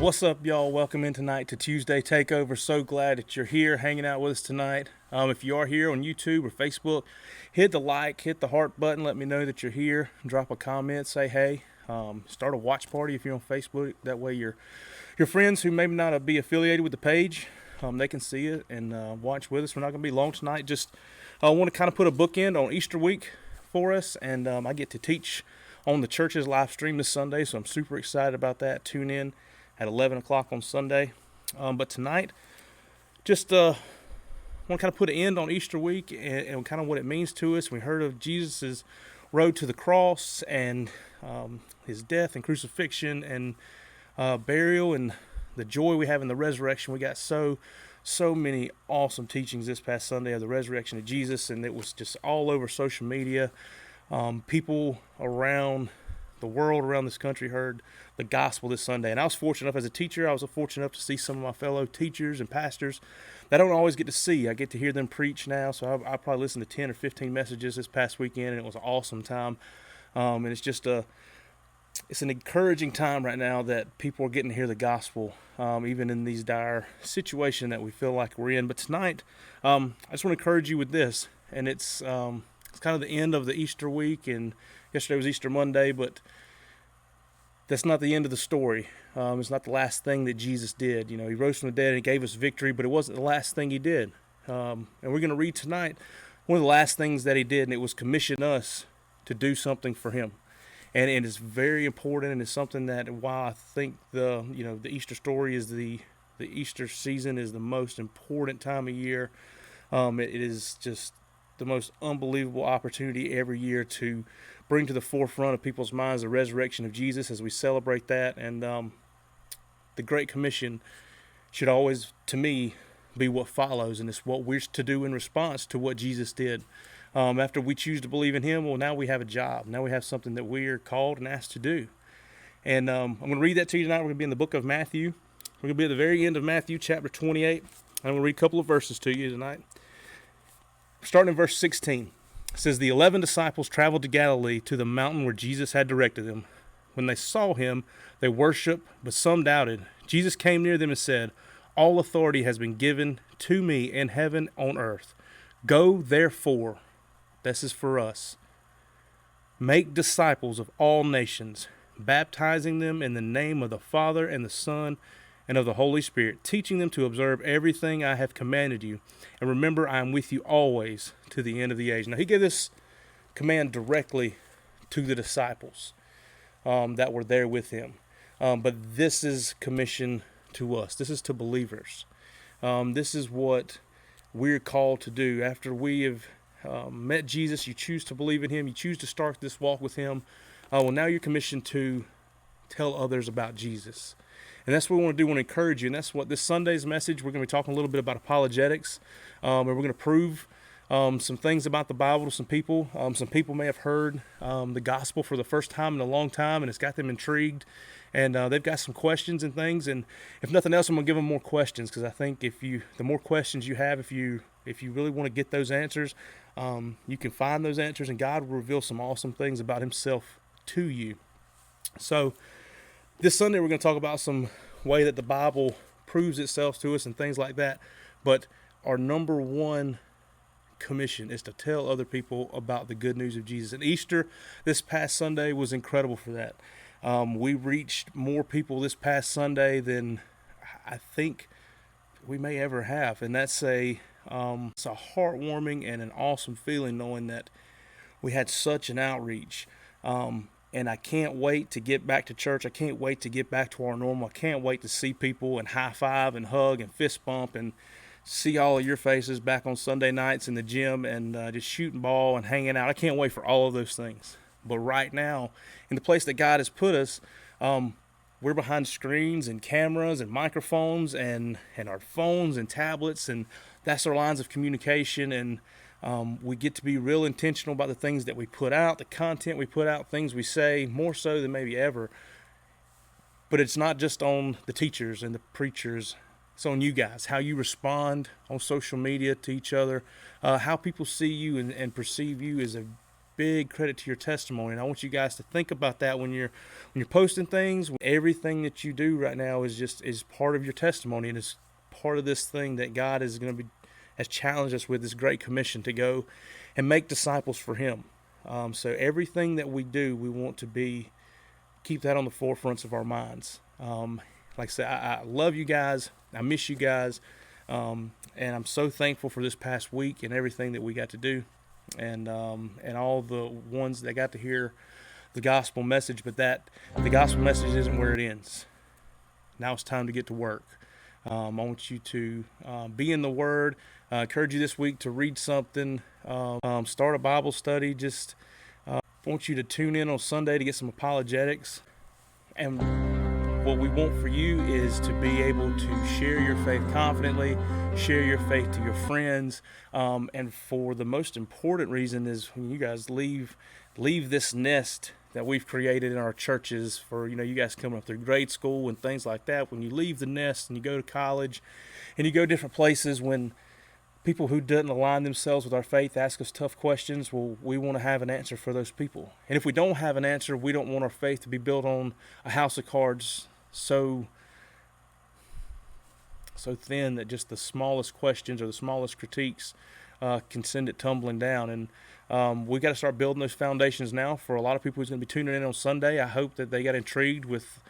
What's up, y'all? Welcome in tonight to Tuesday Takeover. So glad that you're here hanging out with us tonight. If you are here on YouTube or Facebook, hit the like, hit the heart button. Let me know that you're here. Drop a comment, say hey. Start a watch party if you're on Facebook. That way your friends who may not be affiliated with the page, they can see it and watch with us. We're not going to be long tonight. Just want to kind of put a bookend on Easter week for us, and I get to teach on the church's live stream this Sunday, so I'm super excited about that. Tune in at 11 o'clock on Sunday. But tonight, just want to kind of put an end on Easter week and kind of what it means to us. We heard of Jesus' road to the cross and his death and crucifixion and burial and the joy we have in the resurrection. We got so many awesome teachings this past Sunday of the resurrection of Jesus, and it was just all over social media. People around the world, around this country, heard the gospel this Sunday. And I was fortunate enough as a teacher, I was fortunate enough to see some of my fellow teachers and pastors that I don't always get to see. I get to hear them preach now, so I probably listened to 10 or 15 messages this past weekend, and it was an awesome time. And it's just it's an encouraging time right now that people are getting to hear the gospel, even in these dire situation that we feel like we're in. But tonight, I just want to encourage you with this, and it's kind of the end of the Easter week, and yesterday was Easter Monday, but that's not the end of the story. It's not the last thing that Jesus did. You know, he rose from the dead and he gave us victory, but it wasn't the last thing he did. And we're going to read tonight one of the last things that he did, and it was commission us to do something for him. And it's very important, and it's something that while I think the Easter story is the Easter season is the most important time of year, it is just the most unbelievable opportunity every year to bring to the forefront of people's minds the resurrection of Jesus as we celebrate that. And the Great Commission should always, to me, be what follows, and it's what we're to do in response to what Jesus did. After we choose to believe in him, well, now we have a job. Now we have something that we are called and asked to do. And I'm going to read that to you tonight. We're going to be in the book of Matthew. We're going to be at the very end of Matthew chapter 28. I'm going to read a couple of verses to you tonight. Starting in verse 16, it says, "The 11 disciples traveled to Galilee to the mountain where Jesus had directed them. When they saw him, they worshipped, but some doubted. Jesus came near them and said, 'All authority has been given to me in heaven and on earth. Go, therefore,'" this is for us, "'make disciples of all nations, baptizing them in the name of the Father and the Son and of the Holy Spirit, teaching them to observe everything I have commanded you. And remember, I am with you always to the end of the age.'" Now, he gave this command directly to the disciples that were there with him. But this is commission to us. This is to believers. This is what we're called to do. After we have met Jesus, you choose to believe in him, you choose to start this walk with him. Well, now you're commissioned to tell others about Jesus. And that's what we want to do. We want to encourage you. And that's what this Sunday's message, we're going to be talking a little bit about apologetics. And we're going to prove some things about the Bible to some people. Some people may have heard the gospel for the first time in a long time, and it's got them intrigued. And they've got some questions and things. And if nothing else, I'm going to give them more questions, because I think the more questions you have, if you really want to get those answers, you can find those answers, and God will reveal some awesome things about himself to you. So this Sunday, we're going to talk about some way that the Bible proves itself to us and things like that. But our number one commission is to tell other people about the good news of Jesus. And Easter this past Sunday was incredible for that. We reached more people this past Sunday than I think we may ever have. And that's it's a heartwarming and an awesome feeling knowing that we had such an outreach. And I can't wait to get back to church. I can't wait to get back to our normal. I can't wait to see people and high five and hug and fist bump and see all of your faces back on Sunday nights in the gym and just shooting ball and hanging out. I can't wait for all of those things. But right now, in the place that God has put us, we're behind screens and cameras and microphones and our phones and tablets, and that's our lines of communication. And we get to be real intentional about the things that we put out, the content we put out, things we say, more so than maybe ever. But it's not just on the teachers and the preachers. It's on you guys, how you respond on social media to each other, how people see you and perceive you is a big credit to your testimony. And I want you guys to think about that when you're posting things. Everything that you do right now is part of your testimony, and is part of this thing that God has challenged us with, this great commission to go and make disciples for Him. So everything that we do, we want to keep that on the forefronts of our minds. Like I said, I love you guys. I miss you guys. And I'm so thankful for this past week and everything that we got to do, and all the ones that got to hear the gospel message. But the gospel message isn't where it ends. Now it's time to get to work. I want you to be in the Word. Encourage you this week to read something, start a Bible study. Just want you to tune in on Sunday to get some apologetics. And what we want for you is to be able to share your faith confidently, share your faith to your friends, and for the most important reason is when you guys leave this nest that we've created in our churches for, you guys coming up through grade school and things like that. When you leave the nest and you go to college and you go different places, when people who didn't align themselves with our faith ask us tough questions, well, we want to have an answer for those people. And if we don't have an answer, we don't want our faith to be built on a house of cards so thin that just the smallest questions or the smallest critiques can send it tumbling down. And we got to start building those foundations now for a lot of people who's going to be tuning in on Sunday. I hope that they got intrigued with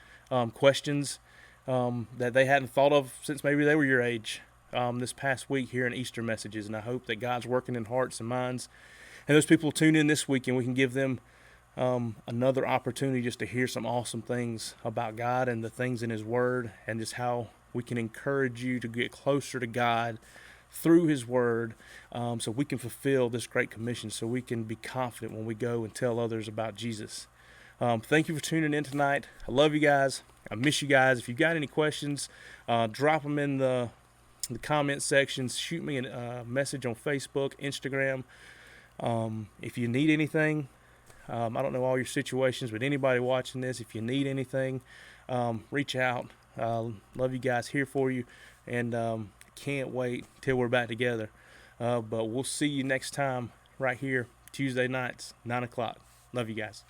questions that they hadn't thought of since maybe they were your age this past week here in Easter messages. And I hope that God's working in hearts and minds, and those people tune in this week and we can give them another opportunity just to hear some awesome things about God and the things in His Word, and just how we can encourage you to get closer to God through His Word, so we can fulfill this great commission, so we can be confident when we go and tell others about Jesus. Thank you for tuning in tonight. I love you guys. I miss you guys. If you got any questions, drop them in the comment sections. Shoot me a message on Facebook, Instagram. If you need anything, I don't know all your situations, but anybody watching this, if you need anything, reach out. Love you guys, here for you, and can't wait till we're back together. But we'll see you next time right here, Tuesday nights, 9 o'clock. Love you guys.